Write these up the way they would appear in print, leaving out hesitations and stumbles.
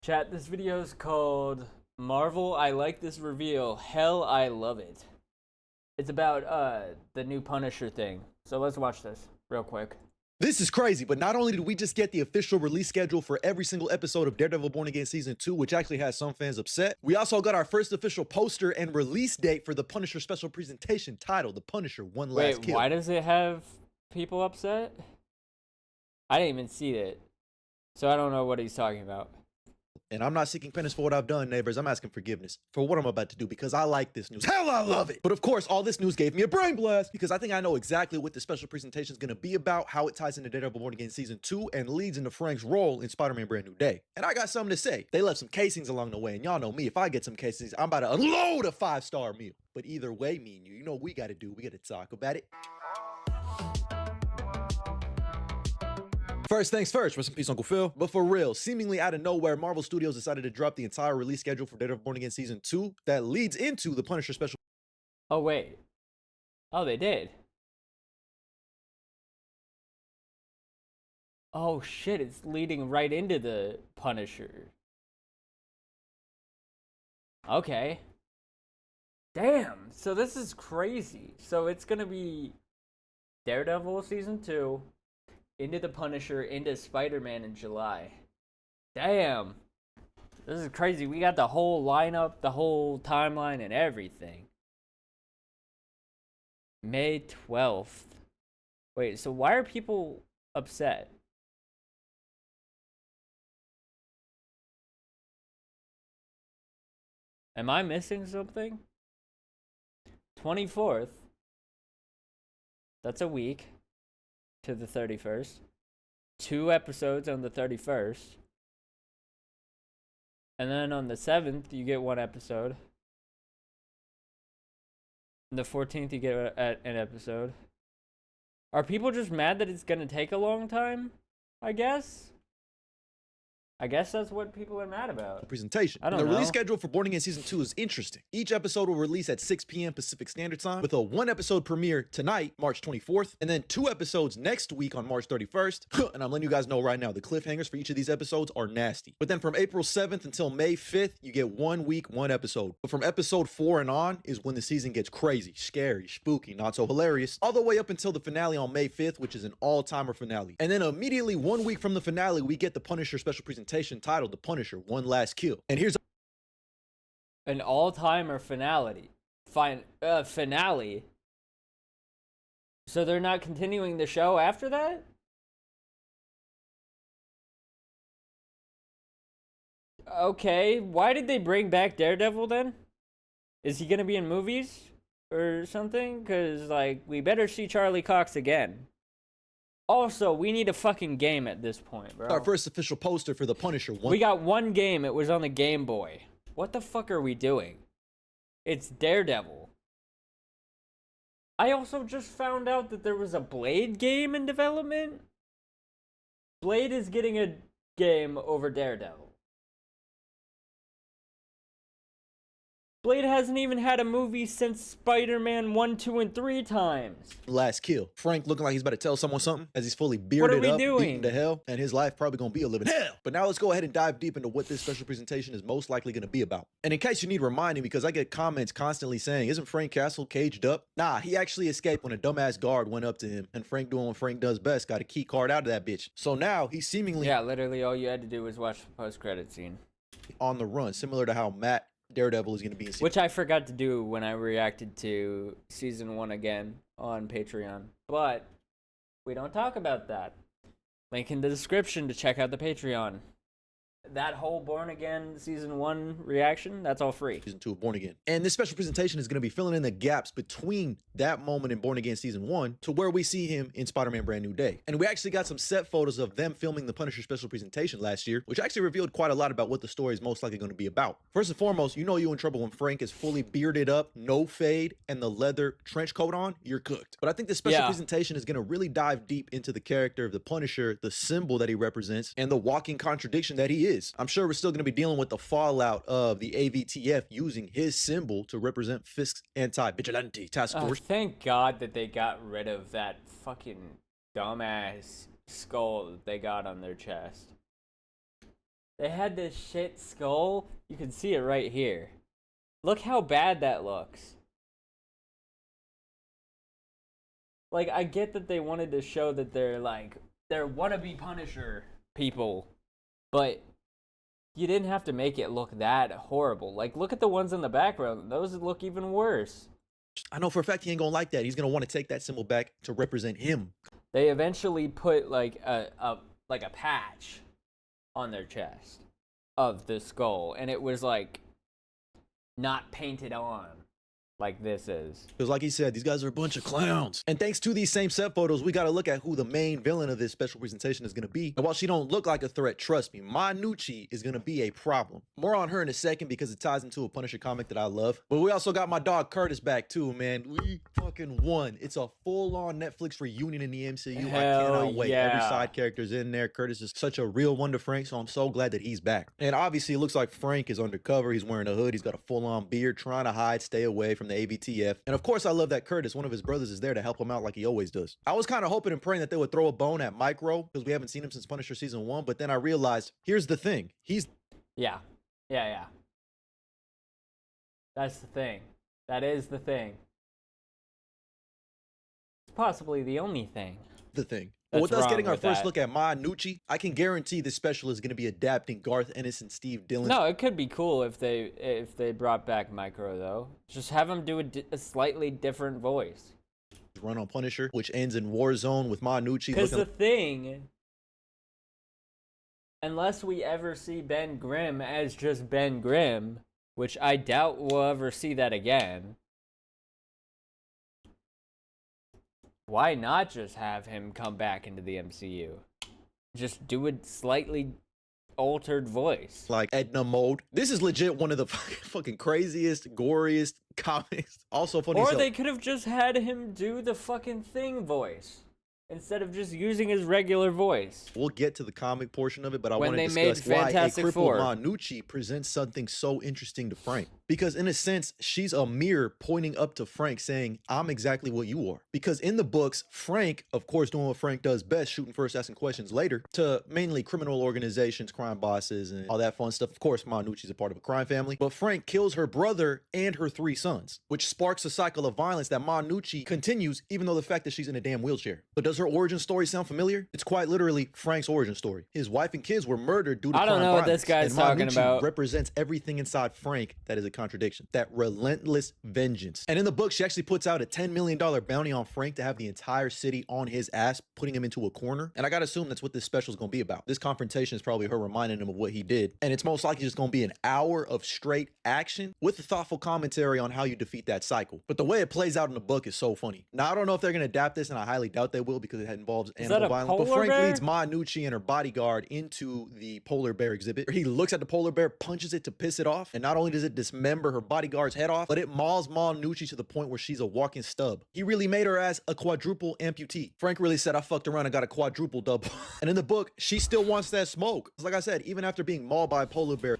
Chat, this video is called Marvel, I Like This Reveal. Hell, I Love It. It's about the new Punisher thing. So let's watch this real quick. This is crazy, but not only did we just get the official release schedule for every single episode of Daredevil Born Again Season 2, which actually has some fans upset, we also got our first official poster and release date for the Punisher special presentation titled The Punisher One Last Kill. Wait, why does it have people upset? I didn't even see it. So I don't know what he's talking about. And I'm not seeking penance for what I've done, neighbors. I'm asking forgiveness for what I'm about to do because I like this news. Hell, I love it. But of course, all this news gave me a brain blast because I think I know exactly what the special presentation is going to be about, how it ties into Daredevil Born Again Season 2, and leads into Frank's role in Spider-Man Brand New Day. And I got something to say. They left some casings along the way, and y'all know me. If I get some casings, I'm about to unload a 5-star meal. But either way, me and you know what we got to do. We got to talk about it. First things first, rest in peace, Uncle Phil. But for real, seemingly out of nowhere, Marvel Studios decided to drop the entire release schedule for Daredevil Born Again Season 2 that leads into the Punisher special. Oh, wait. Oh, they did. Oh, shit, it's leading right into the Punisher. Okay. Damn, so this is crazy. So it's gonna be Daredevil Season 2, into the Punisher, into Spider-Man in July. Damn. This is crazy. We got the whole lineup, the whole timeline, and everything. May 12th. Wait, so why are people upset? Am I missing something? 24th. That's a week to the 31st. 2 episodes on the 31st. And then on the 7th, you get 1 episode. On the 14th, you get an episode. Are people just mad that it's gonna take a long time? I guess that's what people are mad about. Presentation. I don't the know. release schedule for Born Again Season 2 is interesting. Each episode will release at 6 p.m. Pacific Standard Time, with a 1-episode premiere tonight, March 24th, and then 2 episodes next week on March 31st. And I'm letting you guys know right now, the cliffhangers for each of these episodes are nasty. But then from April 7th until May 5th, you get 1 week, 1 episode. But from episode 4 and on is when the season gets crazy, scary, spooky, not so hilarious, all the way up until the finale on May 5th, which is an all-timer finale. And then immediately 1 week from the finale, we get the Punisher special presentation titled The Punisher One Last Kill. And here's an all-timer finale. Finale. So they're not continuing the show after that? Okay, why did they bring back Daredevil then? Is he gonna be in movies or something? Cause like, we better see Charlie Cox again. Also, we need a fucking game at this point, bro. our first official poster for The Punisher. We got 1 game, it was on the Game Boy. What the fuck are we doing? It's Daredevil. I also just found out that there was a Blade game in development. Blade is getting a game over Daredevil. Blade hasn't even had a movie since Spider-Man 1, 2, and 3 times. Last kill. Frank looking like he's about to tell someone something as he's fully bearded up, beaten to hell, and his life probably gonna be a living hell. But now let's go ahead and dive deep into what this special presentation is most likely gonna be about. And in case you need reminding, because I get comments constantly saying, isn't Frank Castle caged up? Nah, he actually escaped when a dumbass guard went up to him, and Frank, doing what Frank does best, got a key card out of that bitch. So now he's seemingly Literally all you had to do was watch the post-credit scene. on the run, similar to how Matt Daredevil is going to be in season. Which I forgot to do when I reacted to season 1 again on Patreon. But we don't talk about that. Link in the description to check out the Patreon. That whole Born Again season 1 reaction, that's all free. Season 2 of Born Again. And this special presentation is going to be filling in the gaps between that moment in Born Again Season 1 to where we see him in Spider-Man Brand New Day. And we actually got some set photos of them filming the Punisher special presentation last year, which actually revealed quite a lot about what the story is most likely going to be about. First and foremost, you know you're in trouble when Frank is fully bearded up, no fade, and the leather trench coat on, you're cooked. But I think this special presentation is going to really dive deep into the character of the Punisher, the symbol that he represents, and the walking contradiction that he is. I'm sure we're still going to be dealing with the fallout of the AVTF using his symbol to represent Fisk's anti-vigilante task force. Thank God that they got rid of that fucking dumbass skull that they got on their chest. They had this shit skull. You can see it right here. Look how bad that looks. Like, I get that they wanted to show that they're wannabe Punisher people, but you didn't have to make it look that horrible. Like, look at the ones in the background. Those look even worse. I know for a fact he ain't gonna like that. He's gonna want to take that symbol back to represent him. They eventually put like a patch on their chest of the skull, and it was like not painted on like this is. Because like he said, these guys are a bunch of clowns. And thanks to these same set photos, we got to look at who the main villain of this special presentation is going to be. And while she don't look like a threat, trust me, Manucci is going to be a problem. More on her in a second because it ties into a Punisher comic that I love. But we also got my dog Curtis back too, man. We fucking won. It's a full-on Netflix reunion in the MCU. I cannot wait. Yeah. Every side character's in there. Curtis is such a real one to Frank, so I'm so glad that he's back. And obviously, it looks like Frank is undercover. He's wearing a hood. He's got a full-on beard, trying to hide, stay away from the ABTF. And of course, I love that Curtis, one of his brothers, is there to help him out like he always does. I was kind of hoping and praying that they would throw a bone at Micro because we haven't seen him since Punisher Season 1, but then I realized, here's the thing. Yeah. That's the thing. That is the thing. It's possibly the only thing. the thing. But That's with us wrong getting our with first that. look at Manucci, I can guarantee this special is going to be adapting Garth Ennis and Steve Dillon's No, it could be cool if they brought back Micro though. Just have him do a slightly different voice. run on Punisher, which ends in Warzone with Manucci Because looking the thing, unless we ever see Ben Grimm as just Ben Grimm, which I doubt we'll ever see that again, why not just have him come back into the MCU? Just do a slightly altered voice. like Edna Mode. This is legit one of the fucking craziest, goriest comics. Also funny as Or hell. they could have just had him do the fucking Thing voice instead of just using his regular voice. We'll get to the comic portion of it, but I When want to they made discuss why a Fantastic crippled Four. Manucci presents something so interesting to Frank. Because in a sense, she's a mirror pointing up to Frank saying, I'm exactly what you are. Because in the books, Frank, of course, doing what Frank does best, shooting first, asking questions later, to mainly criminal organizations, crime bosses, and all that fun stuff. Of course, Manucci's a part of a crime family. But Frank kills her brother and her 3 sons, which sparks a cycle of violence that Manucci continues, even though the fact that she's in a damn wheelchair. But does her origin story sound familiar? It's quite literally Frank's origin story. His wife and kids were murdered due to I don't crime know what violence, this guy's and talking Manucci about. represents everything inside Frank that is a contradiction. That relentless vengeance. And in the book, she actually puts out a $10 million bounty on Frank to have the entire city on his ass, putting him into a corner. And I gotta assume that's what this special is gonna be about. This confrontation is probably her reminding him of what he did. And it's most likely just gonna be an hour of straight action with a thoughtful commentary on how you defeat that cycle. But the way it plays out in the book is so funny. Now, I don't know if they're gonna adapt this, and I highly doubt they will because it involves Is that animal a violence. But polar Frank bear? leads Manucci and her bodyguard into the polar bear exhibit. He looks at the polar bear, punches it to piss it off, and not only does it dismember her bodyguard's head off, but it mauls Manucci to the point where she's a walking stub. He really made her as a quadruple amputee. Frank really said, I fucked around and got a quadruple double. And in the book, she still wants that smoke. Like I said, even after being mauled by a polar bear,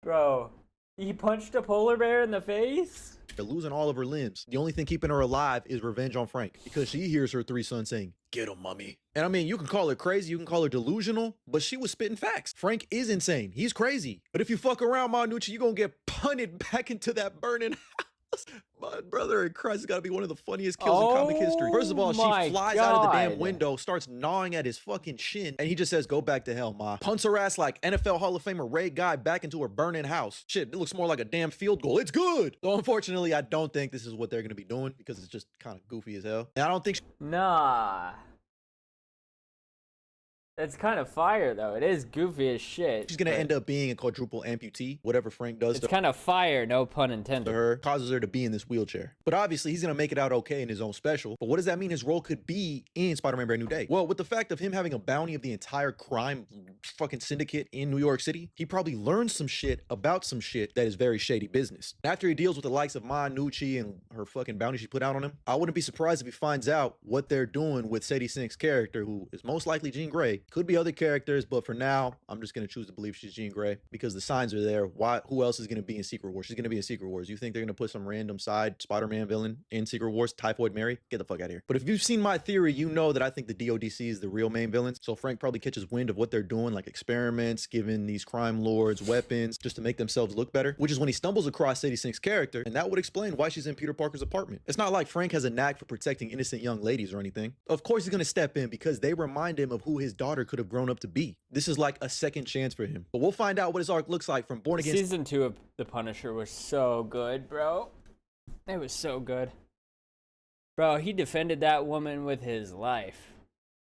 Bro, he punched a polar bear in the face? losing all of her limbs, the only thing keeping her alive is revenge on Frank, because she hears her 3 sons saying, get him, mommy. And I mean, you can call her crazy, you can call her delusional, but she was spitting facts. Frank is insane. He's crazy. But if you fuck around, Manucci, you're gonna get punted back into that burning house. My brother in Christ has got to be one of the funniest kills in comic history. First of all, she my flies out of the damn God. window, starts gnawing at his fucking shin, and he just says, go back to hell, ma. Punts her ass like NFL Hall of Famer Ray Guy back into her burning house. Shit, it looks more like a damn field goal. It's good. So unfortunately, I don't think this is what they're going to be doing because it's just kind of goofy as hell. And I don't think Nah. It's kind of fire though. It is goofy as shit. she's going to but end up being a quadruple amputee. Whatever Frank does It's to kind of fire, no pun to intended. her causes her to be in this wheelchair. But obviously, he's going to make it out okay in his own special. But what does that mean his role could be in Spider-Man Brand New Day? Well, with the fact of him having a bounty of the entire crime fucking syndicate in New York City, he probably learns some shit about some shit that is very shady business. After he deals with the likes of Manucci and her fucking bounty she put out on him, I wouldn't be surprised if he finds out what they're doing with Sadie Sink's character, who is most likely Jean Grey, Could be other characters, but for now, I'm just gonna choose to believe she's Jean Grey because the signs are there. Why? Who else is gonna be in Secret Wars? She's gonna be in Secret Wars. You think they're gonna put some random side Spider-Man villain in Secret Wars? Typhoid Mary? Get the fuck out of here. But if you've seen my theory, you know that I think the DODC is the real main villains. So Frank probably catches wind of what they're doing, like experiments, giving these crime lords weapons just to make themselves look better. Which is when he stumbles across Sadie Sink's character, and that would explain why she's in Peter Parker's apartment. It's not like Frank has a knack for protecting innocent young ladies or anything. Of course he's gonna step in because they remind him of who his daughter could have grown up to be. This is like a second chance for him. But we'll find out what his arc looks like from Born Again. Season 2 of The Punisher was so good, bro. It was so good. Bro, he defended that woman with his life.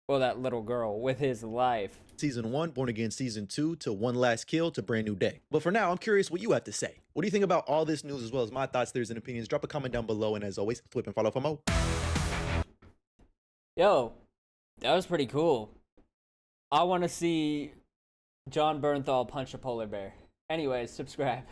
Well, that little girl with his life. Season 1, Born Again Season 2, to One Last Kill, to Brand New Day. But for now, I'm curious what you have to say. What do you think about all this news as well as my thoughts, theories, and opinions? Drop a comment down below, and as always, flip and follow for more. Yo, that was pretty cool. I want to see John Bernthal punch a polar bear. Anyways, subscribe.